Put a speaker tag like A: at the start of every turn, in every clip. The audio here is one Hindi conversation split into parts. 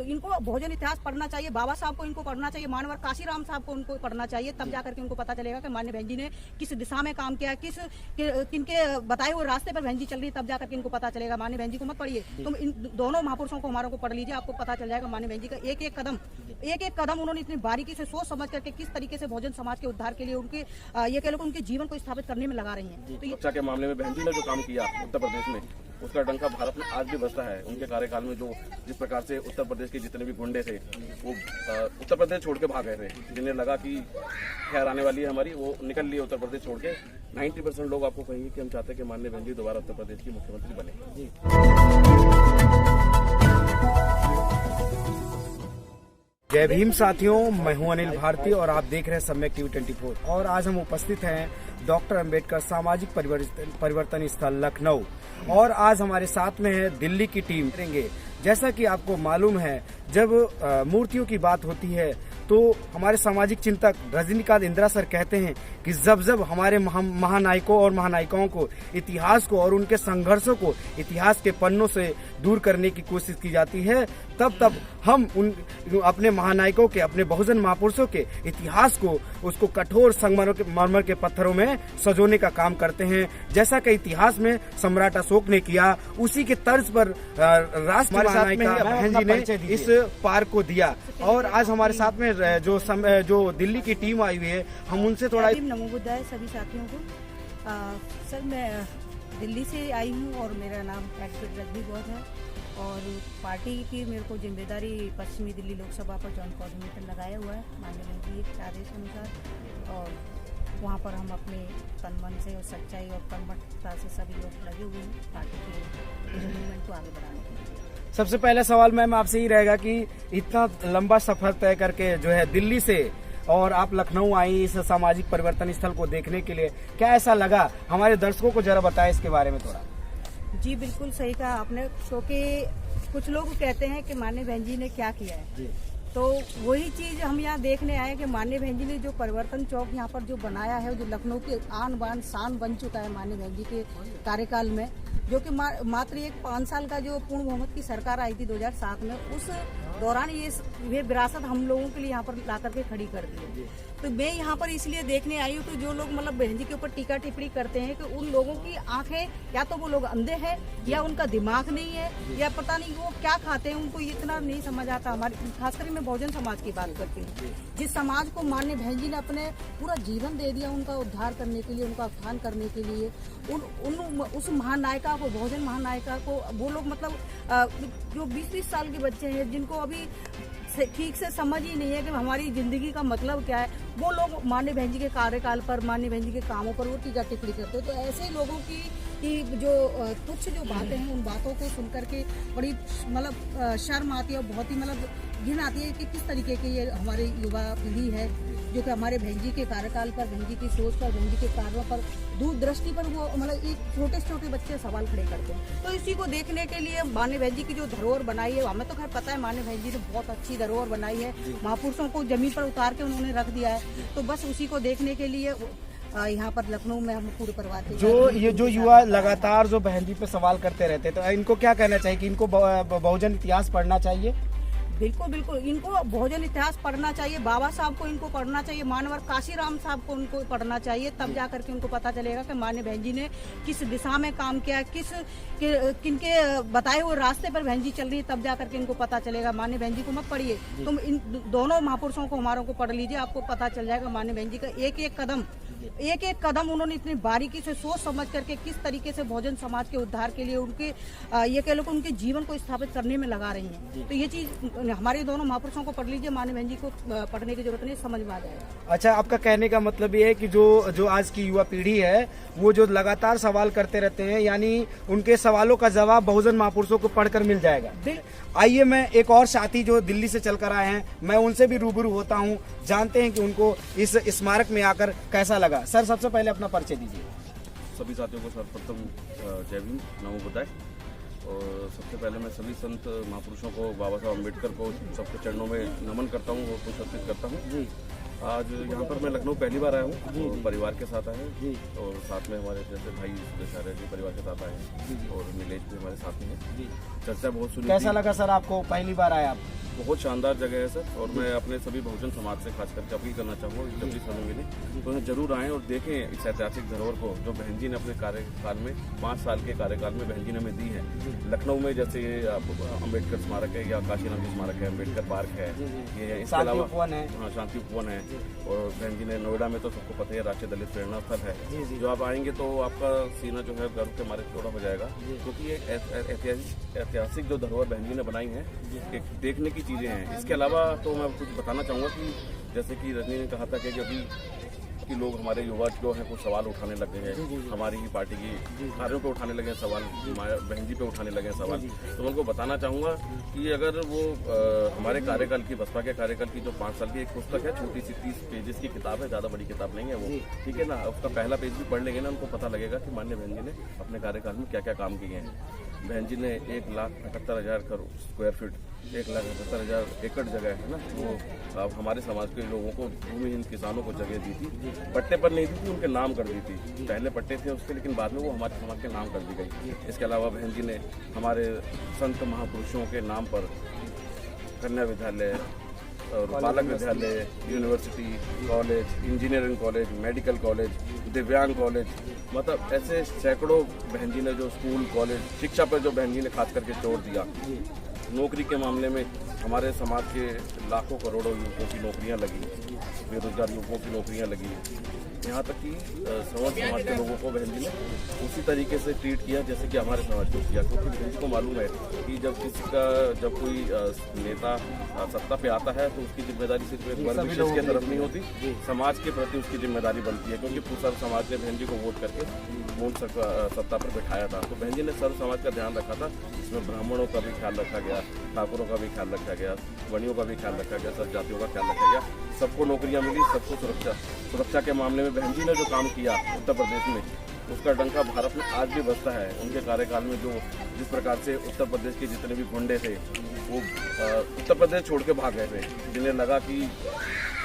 A: बिल्कुल इनको भोजन इतिहास पढ़ना चाहिए, बाबा साहब को इनको पढ़ना चाहिए, मानवर काशीराम साहब को उनको पढ़ना चाहिए, तब जाकर के उनको पता चलेगा कि माननीय बहन जी ने किस दिशा में काम किया, किनके बताए हुए रास्ते पर बहन जी चल रही, तब जाकर के इनको पता चलेगा। माननीय बहन जी को मत पढ़िए, तुम इन दोनों महापुरुषों को हमारों को पढ़ लीजिए, आपको पता चल जाएगा माननीय बहन जी का एक एक कदम उन्होंने इतनी बारीकी से सोच समझ करके किस तरीके से बहुजन समाज के उद्धार के लिए उनके ये कह लो उनके जीवन को स्थापित करने में लगा रही हैं। तो
B: शिक्षा के मामले में बहन जी ने जो काम किया उत्तर प्रदेश में, उसका डंका भारत में आज भी बजता है। उनके कार्यकाल में जो जिस प्रकार से उत्तर प्रदेश के जितने भी गुंडे थे वो उत्तर प्रदेश छोड़ के भाग गए थे, जिन्हें लगा कि खैर आने वाली है हमारी, वो निकल लिए उत्तर प्रदेश छोड़ के। 90% लोग आपको कहेंगे कि हम चाहते हैं कि माननीय बहन जी दोबारा उत्तर प्रदेश की मुख्यमंत्री बने।
C: जय भीम साथियों, मैं हूं अनिल भारती और आप देख रहे हैं सम्यक टीवी 24। और आज हम उपस्थित हैं डॉक्टर अंबेडकर सामाजिक परिवर्तन स्थल लखनऊ, और आज हमारे साथ में है दिल्ली की टीम। जैसा कि आपको मालूम है, जब मूर्तियों की बात होती है तो हमारे सामाजिक चिंतक रजनीकांत इंदिरा सर कहते हैं कि जब हमारे महानायकों और महानायिकाओं को, इतिहास को और उनके संघर्षों को इतिहास के पन्नों से दूर करने की कोशिश की जाती है, तब हम अपने महानायकों के, अपने बहुजन महापुरुषों के इतिहास को, उसको कठोर संगमरमर के पत्थरों में सजोने का काम करते हैं। जैसा कि इतिहास में सम्राट अशोक ने किया, उसी के तर्ज पर राष्ट्र महानायिका बहन जी ने इस पार्क को दिया। और आज हमारे साथ में जो दिल्ली की टीम आई हुई है, हम उनसे थोड़ा
A: नमो बुद्धाय सभी साथियों को। सर मैं दिल्ली से आई हूँ और मेरा नाम एडवोकेट रजनी गौर है, और पार्टी की मेरे को जिम्मेदारी पश्चिमी दिल्ली लोकसभा पर जॉइंट कोऑर्डिनेटर लगाया हुआ है माननीय बहन जी के आदेश अनुसार। और वहाँ पर हम अपने तन मन से और सच्चाई और कर्मठता से सभी लोग लगे हुए हैं पार्टी के मूवमेंट को आगे बढ़ाने के लिए।
C: सबसे पहला सवाल मैम आपसे ही रहेगा कि इतना लंबा सफर तय करके जो है दिल्ली से और आप लखनऊ आई इस सामाजिक परिवर्तन स्थल को देखने के लिए, क्या ऐसा लगा? हमारे दर्शकों को जरा बताएं इसके बारे में थोड़ा।
A: जी बिल्कुल सही कहा आपने, क्योंकि कुछ लोग कहते हैं कि माननीय बहन जी ने क्या किया है जी। तो वही चीज हम यहाँ देखने आए कि माननीय बहन जी ने जो परिवर्तन चौक यहाँ पर जो बनाया है, जो लखनऊ के आन बान शान बन चुका है माननीय बहन जी के कार्यकाल में, जो कि मात्र एक 5 साल का जो पूर्ण बहुमत की सरकार आई थी 2007 में, उस दौरान ये विरासत हम लोगों के लिए यहाँ पर ला करके खड़ी कर दी। तो मैं यहाँ पर इसलिए देखने आई हूँ कि जो लोग मतलब बहन जी के ऊपर टीका टिप्पणी करते हैं कि उन लोगों की आंखें, या तो वो लोग अंधे हैं या उनका दिमाग नहीं है, या पता नहीं वो क्या खाते हैं, उनको इतना नहीं समझ आता। हमारे खासकर मैं बहुजन समाज की बात करती हूँ, जिस समाज को माननीय बहन जी ने अपने पूरा जीवन दे दिया उनका उद्धार करने के लिए, उनका उत्थान करने के लिए। उस महानायिका को, बहुजन महानायिका को, वो लोग मतलब जो 20-20 साल के बच्चे हैं जिनको अभी ठीक से समझ ही नहीं है कि हमारी जिंदगी का मतलब क्या है, वो लोग माननीय बहन जी के कार्यकाल पर, माननीय बहन जी के कामों पर वो टीका टिप्पणी करते हैं। तो ऐसे लोगों की जो तुच्छ जो बातें हैं, उन बातों को सुनकर के बड़ी मतलब शर्म आती है और बहुत ही मतलब घिन आती है कि किस तरीके की ये हमारी युवा पीढ़ी है जो कि हमारे बहन जी के कार्यकाल पर, बहन जी की सोच पर, बहन जी के कार्यों पर, दूरदृष्टि पर वो मतलब एक छोटे छोटे बच्चे सवाल खड़े करते हैं। तो इसी को देखने के लिए माननीय बहन जी की जो धरोहर बनाई है, हमें तो खैर पता है माननीय बहन जी ने बहुत अच्छी धरोहर बनाई है, महापुरुषों को जमीन पर उतार के उन्होंने रख दिया है। तो बस उसी को देखने के लिए यहाँ पर लखनऊ में हम पूरे परिवार के
C: जो युवा लगातार जो बहन जी पे सवाल करते रहते, तो इनको क्या कहना चाहिए कि इनको बहुजन इतिहास पढ़ना चाहिए?
A: बिल्कुल बिल्कुल, इनको बहुजन इतिहास पढ़ना चाहिए, बाबा साहब को इनको पढ़ना चाहिए, मानवर काशीराम साहब को उनको पढ़ना चाहिए, तब जाकर के उनको पता चलेगा कि माननीय बहन जी ने किस दिशा में काम किया, किनके बताए हुए रास्ते पर बहन जी चल रही है, तब जाकर के इनको पता चलेगा। माननीय बहन जी को मत पढ़िए, तुम इन दोनों महापुरुषों को हमारों को पढ़ लीजिए, आपको पता चल जाएगा माननीय बहन जी का एक एक कदम उन्होंने इतनी बारीकी से सोच समझ करके किस तरीके से बहुजन समाज के उद्धार के लिए, उनके ये कह लो कि उनके जीवन को स्थापित करने में लगा रही हैं। तो ये चीज हमारे दोनों महापुरुषों को पढ़ लीजिए, माननीय बहन जी को पढ़ने की जरूरत नहीं, समझ में आ जाएगा।
C: अच्छा, आपका कहने का मतलब ये है कि जो आज की युवा पीढ़ी है वो जो लगातार सवाल करते रहते हैं, यानी उनके सवालों का जवाब बहुजन महापुरुषों को पढ़कर मिल जाएगा। आइए मैं एक और साथी जो दिल्ली से चलकर आए हैं, मैं उनसे भी रूबरू होता हूं, जानते हैं कि उनको इस स्मारक में आकर कैसा लगा। सर, सबसे पहले अपना परिचय दीजिए।
B: सभी साथियों को सर्वप्रथम जय भीम, नमो बुद्धाय। और सबसे पहले मैं सभी संत महापुरुषों को, बाबा साहब अम्बेडकर को, सबके चरणों में नमन करता हूँ और कुछ अर्पित करता हूँ जी। आज यहाँ पर मैं लखनऊ पहली बार आया हूँ, तो परिवार के साथ आए हैं जी, और साथ में हमारे जैसे भाई सुदेश जी परिवार के साथ आए हैं और नीलेश भी हमारे साथ में हैं जी। चर्चा बहुत सुनी।
C: कैसा लगा सर आपको, पहली बार आए आप?
B: बहुत शानदार जगह है सर, और मैं अपने सभी बहुजन समाज से खास करके अपील करना चाहूँगा जब भी समय मिले तो उन्हें जरूर आएँ और देखें इस ऐतिहासिक धरोहर को जो बहन जी ने अपने कार्यकाल में 5 साल के कार्यकाल में बहन जी ने हमें दी है। लखनऊ में जैसे ये अम्बेडकर स्मारक है या काशीराम जी स्मारक है, अम्बेडकर पार्क है, ये है। इसके अलावा हाँ शांति उपवन है, और बहन जी ने नोएडा में तो सबको पता है राष्ट्रीय दलित प्रेरणा स्थल है। जो आप आएंगे तो आपका सीना जो है गर्व के मारे चौड़ा हो जाएगा, क्योंकि ये ऐतिहासिक जो धरोहर बहन जी ने बनाई है एक देखने की चीजें हैं। इसके अलावा तो मैं कुछ बताना चाहूँगा कि जैसे कि रजनी ने कहा था कि अभी कि लोग हमारे युवा जो हैं कुछ सवाल उठाने लगे हैं, हमारी ही पार्टी की कार्यों पे उठाने लगे हैं सवाल, बहन जी पे उठाने लगे हैं सवाल। तो मैं उनको बताना चाहूँगा कि अगर वो हमारे कार्यकाल की, बसपा के कार्यकाल की जो 5 साल की एक पुस्तक है, छोटी सी 30 पेजेस की किताब है, ज़्यादा बड़ी किताब नहीं है वो, ठीक है ना, उसका पहला पेज भी पढ़ लेंगे ना, उनको पता लगेगा कि माननीय बहन जी ने अपने कार्यकाल में क्या क्या काम किए हैं। बहन जी ने 1,78,000 स्क्वायर फीट, 1,78,000 एकड़ जगह है ना, वो हमारे समाज के लोगों को, भूमिहीन किसानों को जगह दी थी। पट्टे पर नहीं दी थी, उनके नाम कर दी थी। पहले पट्टे थे उसके, लेकिन बाद में वो हमारे समाज के नाम कर दी गई। इसके अलावा बहन जी ने हमारे संत महापुरुषों के नाम पर कन्या विद्यालय और बालक विद्यालय, university, college, engineering college, medical college, दिव्यांग कॉलेज, मतलब ऐसे सैकड़ों बहन जी ने जो स्कूल कॉलेज, शिक्षा पर जो बहन जी ने खास करके जोर दिया। नौकरी के मामले में हमारे समाज के लाखों करोड़ों युवकों की नौकरियां लगी, बेरोजगार युवकों की नौकरियां लगी, यहाँ तक कि सवर्ण समाज के लोगों को बहन जी ने उसी तरीके से ट्रीट किया जैसे कि हमारे समाज को किया, क्योंकि बहन जी को मालूम है कि जब कोई नेता सत्ता पे आता है तो उसकी जिम्मेदारी सिर्फ एक वर्ग विशेष की तरफ नहीं होती, समाज के प्रति उसकी जिम्मेदारी बनती है, क्योंकि सर्व समाज ने बहन जी को वोट करके सत्ता पर बैठाया था। तो बहन जी ने सर्व समाज का ध्यान रखा था, इसमें ब्राह्मणों का भी ख्याल रखा गया, ठाकुरों का भी ख्याल रखा गया, वणियों का भी ख्याल रखा गया, सब जातियों का ख्याल रखा गया, सबको नौकरियां मिली, सबको सुरक्षा के मामले में बहन जी ने जो काम किया उत्तर प्रदेश में, उसका डंका भारत में आज भी बजता है। उनके कार्यकाल में जो जिस प्रकार से उत्तर प्रदेश के जितने भी गुंडे थे वो उत्तर प्रदेश छोड़ के भाग गए थे, जिन्हें लगा कि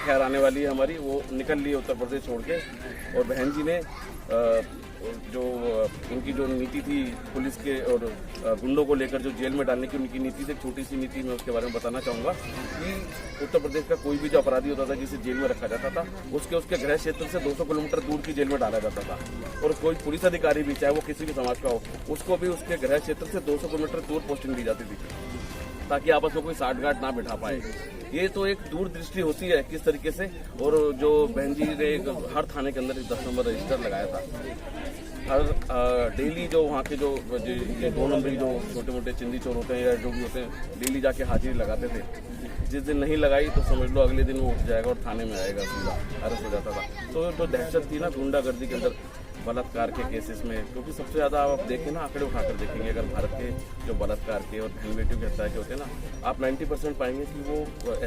B: खैर आने वाली है हमारी, वो निकल लिए उत्तर प्रदेश छोड़ के। और बहन जी ने जो उनकी जो नीति थी पुलिस के और गुंडों को लेकर जो जेल में डालने की उनकी नीति थी, एक छोटी सी नीति मैं उसके बारे में बताना चाहूँगा कि उत्तर प्रदेश का कोई भी जो अपराधी होता था जिसे जेल में रखा जाता था, उसके गृह क्षेत्र से 200 किलोमीटर दूर की जेल में डाला जाता था। और कोई पुलिस अधिकारी भी, चाहे वो किसी भी समाज का हो, उसको भी उसके गृह क्षेत्र से 200 किलोमीटर दूर पोस्टिंग दी जाती थी, ताकि आपस में कोई साठगांठ ना बिठा पाए। ये तो एक दूरदृष्टि होती है किस तरीके से। और जो बहन जी ने हर थाने के अंदर एक 10 नंबर रजिस्टर लगाया था, हर डेली जो वहाँ के जो 2 नंबरी जो छोटे मोटे चिंदी चोर होते हैं या जो भी होते हैं, डेली जाके हाजिरी लगाते थे। जिस दिन नहीं लगाई तो समझ लो अगले दिन वो उठ जाएगा और थाने में आएगा, सीधा अरेस्ट हो जाता था। तो जो दहशत थी ना गुंडागर्दी के अंदर, बलात्कार के केसेस में, क्योंकि सबसे ज़्यादा आप देखें ना, आंकड़े उठाकर देखेंगे अगर भारत के जो बलात्कार के और बहन बेटियों की हत्या के होते हैं ना, आप 90% पाएंगे कि वो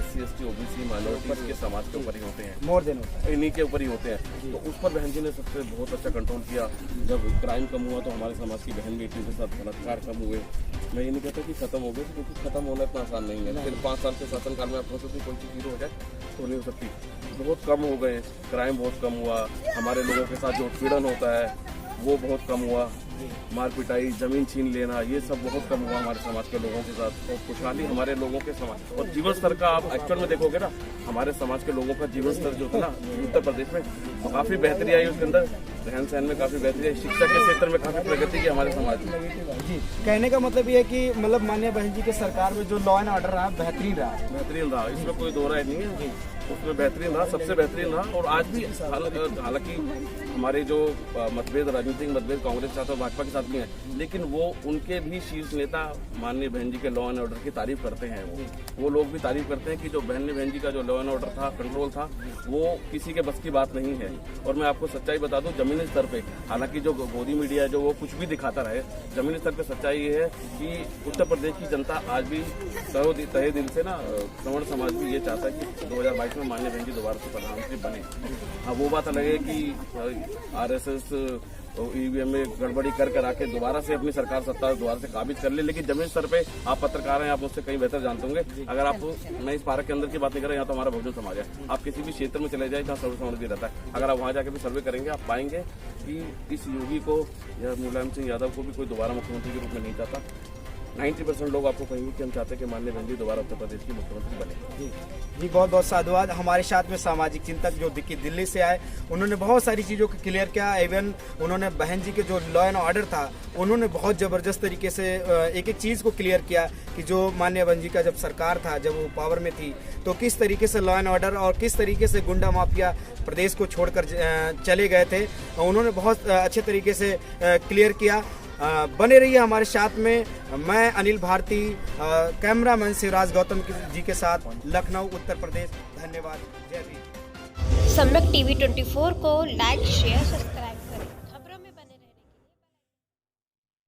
B: SC ST OBC माइनॉरिटीज के समाज के ऊपर ही होते हैं,
C: मोर देन
B: इन्हीं के ऊपर ही होते हैं। तो उस पर बहन जी ने सबसे बहुत अच्छा कंट्रोल किया। जब क्राइम कम हुआ तो हमारे समाज की बहन बेटियों के साथ बलात्कार कम हुए। मैं ये नहीं कहता कि खत्म हो गए, क्योंकि खत्म होना इतना आसान नहीं है। फिर 5 साल के शासनकाल में आप सोचो कि कोई चीज़ जीरो हो जाए तो नहीं हो सकती। बहुत कम हो गए, क्राइम बहुत कम हुआ, हमारे लोगों के साथ जो उत्पीड़न होता है वो बहुत कम हुआ, मार पिटाई, जमीन छीन लेना, ये सब बहुत कम हुआ हमारे समाज के लोगों के साथ। और खुशहाली हमारे लोगों के समाज और जीवन स्तर का आप एक्चुअल में देखोगे ना, हमारे समाज के लोगों का जीवन स्तर जो था ना उत्तर प्रदेश में, तो काफ़ी बेहतरी आई उसके अंदर, रहन सहन में काफ़ी बेहतरी आई, शिक्षा के क्षेत्र में काफ़ी प्रगति की हमारे समाज में।
C: जी, कहने का मतलब ये है कि मतलब माननीय बहन जी के सरकार में जो लॉ एंड ऑर्डर रहा बेहतरीन रहा,
B: इसमें कोई दो राय नहीं है, उसमें बेहतरीन रहा, सबसे बेहतरीन रहा। और आज भी हालांकि हमारे जो मतभेद, राजनीतिक मतभेद कांग्रेस के साथ और भाजपा के साथ भी हैं, लेकिन वो उनके भी शीर्ष नेता माननीय बहन जी के लॉ एंड ऑर्डर की तारीफ करते हैं। वो लोग भी तारीफ करते हैं कि जो बहन जी का जो लॉ एंड ऑर्डर था, कंट्रोल था, वो किसी के बस की बात नहीं है। और मैं आपको सच्चाई बता दूं, जमीनी स्तर पे, हालांकि जो गोदी मीडिया है जो वो कुछ भी दिखाता रहे, जमीनी स्तर पे सच्चाई ये है कि उत्तर प्रदेश की जनता आज भी तहे दिल से ना, सवर्ण समाज भी ये चाहता है कि 2022 में माननीय बहन जी दोबारा से प्रधानमंत्री बने। हाँ, वो बात अलग है कि RSS EVM में गड़बड़ी कर आके दोबारा से अपनी सरकार सत्ता दोबारा से काबिज कर ले, लेकिन जमीन स्तर पे आप पत्रकार हैं, आप मुझसे कहीं बेहतर जानते होंगे। अगर आप, मैं इस पार्क के अंदर की बात नहीं कर रहा, यहाँ तो हमारा बहुजन समाज है, आप किसी भी क्षेत्र में चले जाए जहाँ सर्व समृद्धि रहता है, अगर आप वहाँ जाके भी सर्वे करेंगे, आप पाएंगे कि इस योगी को या मुलायम सिंह यादव को भी कोई दोबारा मुख्यमंत्री के रूप में नहीं चाहता। 90% लोग आपको कहेंगे कि हम चाहते हैं कि माननीय बहन जी दोबारा उत्तर प्रदेश की मुख्यमंत्री बने।
C: जी बहुत बहुत साधुवाद। हमारे साथ में सामाजिक चिंतक जो दिल्ली से आए, उन्होंने बहुत सारी चीज़ों को क्लियर किया। इवन उन्होंने बहन जी के जो लॉ एंड ऑर्डर था, उन्होंने बहुत ज़बरदस्त तरीके से एक एक चीज़ को क्लियर किया कि जो माननीय बहन जी का जब सरकार था, जब वो पावर में थी, तो किस तरीके से लॉ एंड ऑर्डर और किस तरीके से गुंडा माफिया प्रदेश को छोड़कर चले गए थे। उन्होंने बहुत अच्छे तरीके से क्लियर किया। बने रहिए हमारे साथ में। मैं अनिल भारती, कैमरामैन शिवराज गौतम जी के साथ, लखनऊ उत्तर प्रदेश। धन्यवाद। जय भीम।
D: सम्यक टीवी 24 को लाइक शेयर सब्सक्राइब